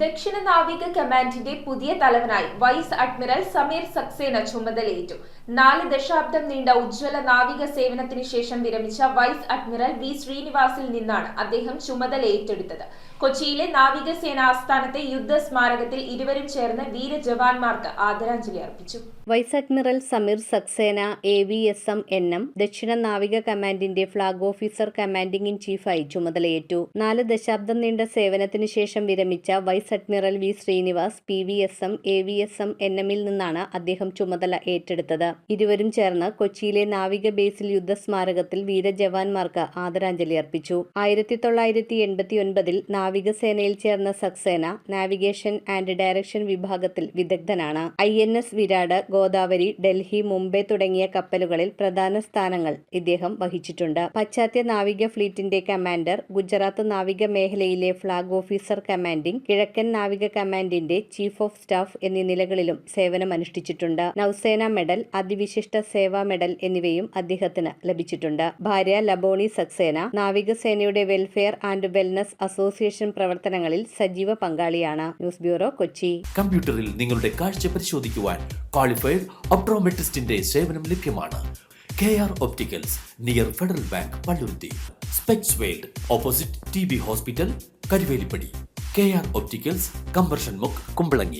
ദക്ഷിണ നാവിക കമാൻഡിന്റെ പുതിയ തലവനായി വൈസ് അഡ്മിറൽ സമീർ സക്സേന ചുമതലയേറ്റു. 4 ദശാബ്ദം നീണ്ട ഉജ്ജ്വല നാവിക സേവനത്തിന് ശേഷം വിരമിച്ച വൈസ് അഡ്മിറൽ വി ശ്രീനിവാസിൽ നിന്നാണ് അദ്ദേഹം ചുമതല ഏറ്റെടുത്തത്. കൊച്ചിയിലെ നാവികസേന ആസ്ഥാനത്തെ യുദ്ധ സ്മാരകത്തിൽ ഇരുവരും ചേർന്ന് വീര ജവാന്മാർക്ക് ആദരാഞ്ജലി അർപ്പിച്ചു. Vice admiral Sameer Saxena AVSM NM ദക്ഷിണ നാവിക കമാൻഡിന്റെ ഫ്ളാഗ് ഓഫീസർ കമാൻഡിംഗ് ഇൻ ചീഫായി ചുമതലയേറ്റു. 4 ദശാബ്ദം നീണ്ട സേവനത്തിന് ശേഷം വിരമിച്ച vice admiral V Srinivas PVSM AVSM NMൽ നിന്നാണ് അദ്ദേഹം ചുമതല ഏറ്റെടുത്തത്. ഇരുവരും ചേർന്ന് കൊച്ചിയിലെ നാവിക ബേസിൽ യുദ്ധ സ്മാരകത്തിൽ വീര ജവാന്മാർക്ക് ആദരാഞ്ജലി അർപ്പിച്ചു. 1989-ൽ നാവികസേനയിൽ ചേർന്ന സക്സേന നാവിഗേഷൻ ആൻഡ് ഡയറക്ഷൻ വിഭാഗത്തിൽ വിദഗ്ധനാണ്. INS വിരാട്, ഗോദാവരി, ഡൽഹി, മുംബൈ തുടങ്ങിയ കപ്പലുകളിൽ പ്രധാന സ്ഥാനങ്ങൾ ഇദ്ദേഹം വഹിച്ചിട്ടുണ്ട്. പാശ്ചാത്യ നാവിക ഫ്ലീറ്റിന്റെ കമാൻഡർ, ഗുജറാത്ത് നാവിക മേഖലയിലെ ഫ്ളാഗ് ഓഫീസർ കമാൻഡിംഗ്, കിഴക്കൻ നാവിക കമാൻഡിന്റെ ചീഫ് ഓഫ് സ്റ്റാഫ് എന്നീ നിലകളിലും സേവനമനുഷ്ഠിച്ചിട്ടുണ്ട്. നൗസേന മെഡൽ, അതിവിശിഷ്ട സേവാ മെഡൽ എന്നിവയും അദ്ദേഹത്തിന് ലഭിച്ചിട്ടുണ്ട്. ഭാര്യ ലബോണി സക്സേന നാവികസേനയുടെ വെൽഫെയർ ആൻഡ് വെൽനസ് അസോസിയേഷൻ പ്രവർത്തനങ്ങളിൽ സജീവ പങ്കാളിയാണ്. News bureau, Kochi. കമ്പ്യൂട്ടറിൽ നിങ്ങളുടെ കാഴ്ച പരിശോധിക്കുവാൻ ക്വാളിഫൈഡ് ഒപ്ട്രോമെട്രിസ്റ്റിന്റെ സേവനം ലഭ്യമാണ്. KR Opticals, near federal bank, Palluruthy. Specs world, opposite TB hospital, Karuvelippady. KR Opticals, combustion മുക്ക്, കുമ്പളങ്ങി.